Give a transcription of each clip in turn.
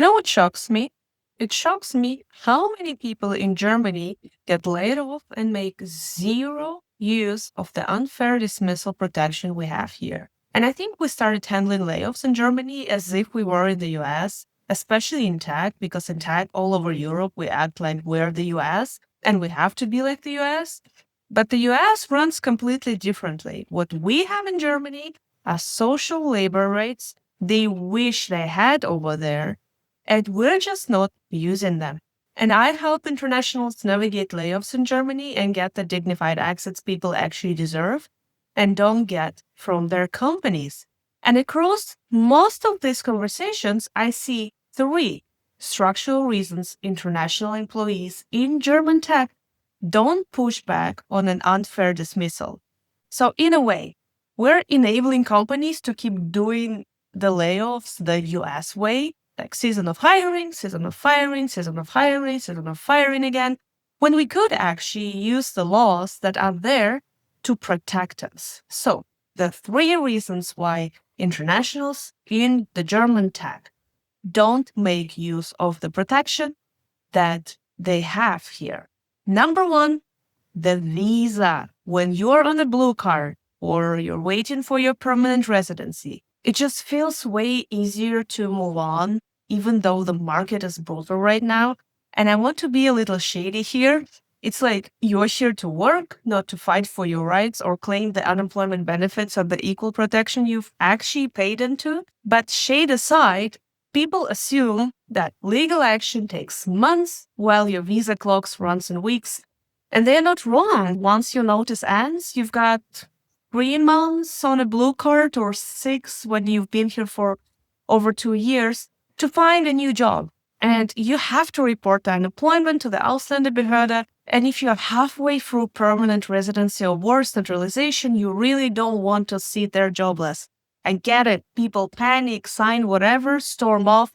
You know what shocks me? It shocks me how many people in Germany get laid off and make zero use of the unfair dismissal protection we have here. And I think we started handling layoffs in Germany as if we were in the US, especially in tech, because in tech all over Europe, we act like we're the US and we have to be like the US. But the US runs completely differently. What we have in Germany are social labor rates they wish they had over there, and we're just not using them. And I help internationals navigate layoffs in Germany and get the dignified exits people actually deserve and don't get from their companies. And across most of these conversations, I see three structural reasons international employees in German tech don't push back on an unfair dismissal. So, in a way, we're enabling companies to keep doing the layoffs the US way, like season of hiring, season of firing, season of hiring, season of firing again, when we could actually use the laws that are there to protect us. So, the three reasons why internationals in the German tech don't make use of the protection that they have here. Number one, the visa. When you're on a blue card or you're waiting for your permanent residency, it just feels way easier to move on, even though the market is brutal right now. And I want to be a little shady here. It's like you're here to work, not to fight for your rights or claim the unemployment benefits of the equal protection you've actually paid into. But shade aside, people assume that legal action takes months while your visa clocks runs in weeks. And they're not wrong. Once your notice ends, you've got 3 months on a blue card or 6 when you've been here for over 2 years to find a new job. And you have to report the unemployment to the Ausländerbehörde. And if you're halfway through permanent residency or worse, naturalization, you really don't want to sit there jobless. I get it. People panic, sign whatever, storm off,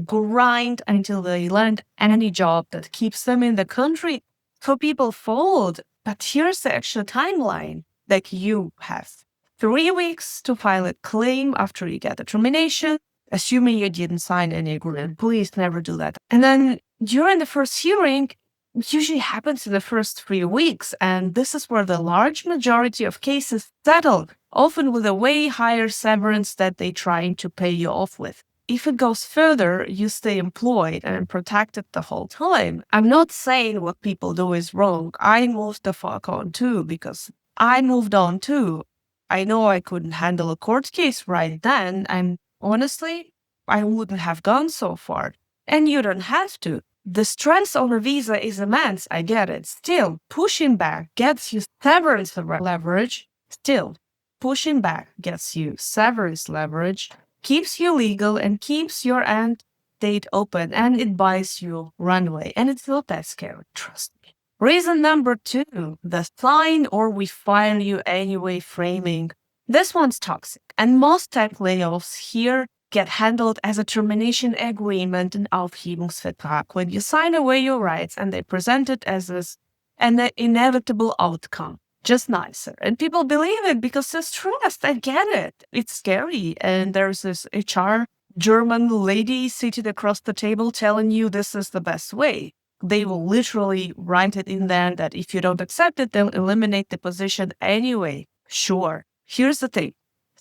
grind until they land any job that keeps them in the country. So people fold. But here's the actual timeline. Like you have 3 weeks to file a claim after you get the termination, assuming you didn't sign any agreement. Please never do that. And then during the first hearing, it usually happens in the first 3 weeks. And this is where the large majority of cases settle, often with a way higher severance that they're trying to pay you off with. If it goes further, you stay employed and protected the whole time. I'm not saying what people do is wrong. I moved the fuck on too, because I moved on too. I know I couldn't handle a court case right then, and honestly, I wouldn't have gone so far. And you don't have to. The stress on a visa is immense, I get it. Still, pushing back gets you severance leverage. Still, pushing back gets you severance leverage, keeps you legal, and keeps your end date open, and it buys you runway. And it's not that scary, trust me. Reason number 2, the sign or we fire you anyway framing. This one's toxic, and most tech layoffs here get handled as a termination agreement in Aufhebungsvertrag, when you sign away your rights and they present it as an inevitable outcome, just nicer. And people believe it because they're stressed. I get it. It's scary. And there's this HR German lady seated across the table telling you this is the best way. They will literally write it in there that if you don't accept it, they'll eliminate the position anyway. Sure. Here's the thing.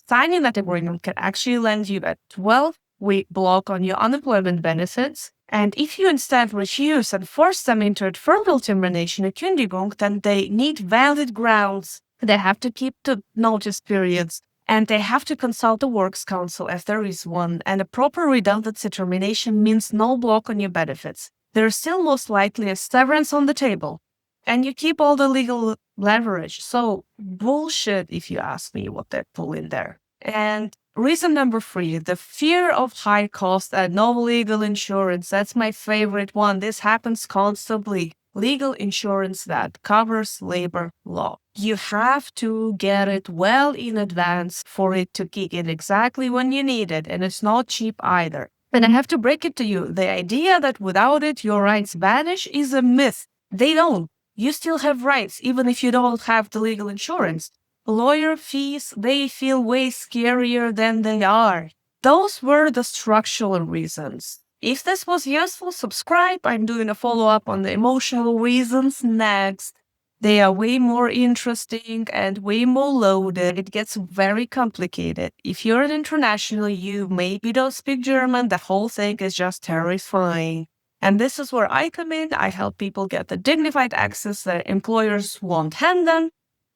Signing that agreement can actually land you a 12-week block on your unemployment benefits. And if you instead refuse and force them into a verbal termination, a Kündigung, then they need valid grounds. They have to keep the notice periods. And they have to consult the Works Council if there is one. And a proper redundancy termination means no block on your benefits. There's still most likely a severance on the table. And you keep all the legal leverage. So bullshit, if you ask me, what they're pulling there. And reason number 3, the fear of high cost and no legal insurance. That's my favorite one. This happens constantly. Legal insurance that covers labor law. You have to get it well in advance for it to kick in exactly when you need it. And it's not cheap either. And I have to break it to you. The idea that without it, your rights vanish is a myth. They don't. You still have rights, even if you don't have the legal insurance. Lawyer fees, they feel way scarier than they are. Those were the structural reasons. If this was useful, subscribe. I'm doing a follow-up on the emotional reasons next. They are way more interesting and way more loaded. It gets very complicated. If you're an international, you maybe don't speak German, the whole thing is just terrifying. And this is where I come in. I help people get the dignified access that employers won't hand them.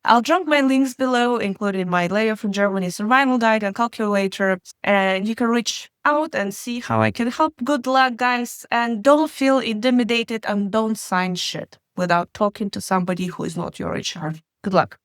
I'll drop my links below, including my layoff in Germany survival guide and calculator, and you can reach out and see how I can help. Good luck, guys, and don't feel intimidated and don't sign shit without talking to somebody who is not your HR. Good luck.